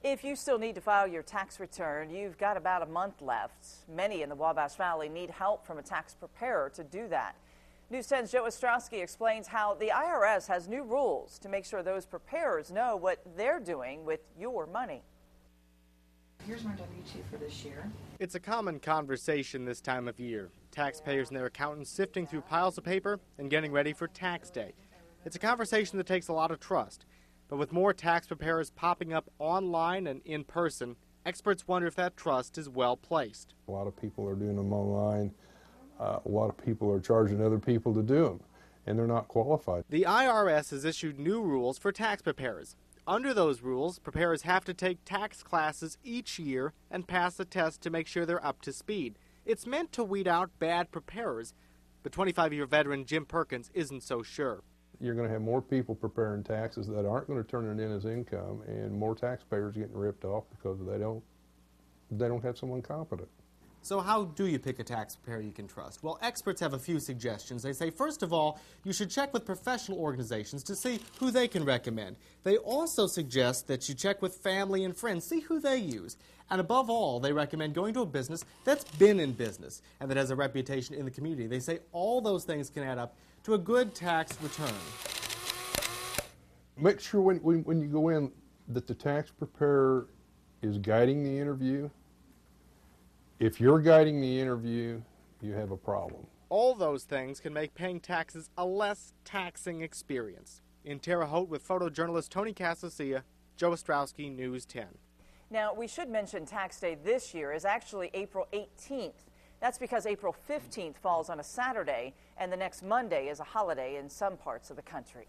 If you still need to file your tax return, you've got about a month left. Many in the Wabash Valley need help from a tax preparer to do that. News 10's Joe Ostrowski explains how the IRS has new rules to make sure those preparers know what they're doing with your money. Here's my W-2 for this year. It's a common conversation this time of year. Taxpayers and their accountants sifting through piles of paper and getting ready for tax day. It's a conversation that takes a lot of trust. But with more tax preparers popping up online and in person, experts wonder if that trust is well placed. A lot of people are doing them online. A lot of people are charging other people to do them, and they're not qualified. The IRS has issued new rules for tax preparers. Under those rules, preparers have to take tax classes each year and pass a test to make sure they're up to speed. It's meant to weed out bad preparers, but 25-year veteran Jim Perkins isn't so sure. You're going to have more people preparing taxes that aren't going to turn it in as income, and more taxpayers getting ripped off because they don't have someone competent. So how do you pick a tax preparer you can trust? Well, experts have a few suggestions. They say, first of all, you should check with professional organizations to see who they can recommend. They also suggest that you check with family and friends, see who they use. And above all, they recommend going to a business that's been in business and that has a reputation in the community. They say all those things can add up to a good tax return. Make sure when you go in that the tax preparer is guiding the interview. If you're guiding the interview, you have a problem. All those things can make paying taxes a less taxing experience. In Terre Haute with photojournalist Tony Casasilla, Joe Ostrowski, News 10. Now, we should mention tax day this year is actually April 18th. That's because April 15th falls on a Saturday, and the next Monday is a holiday in some parts of the country.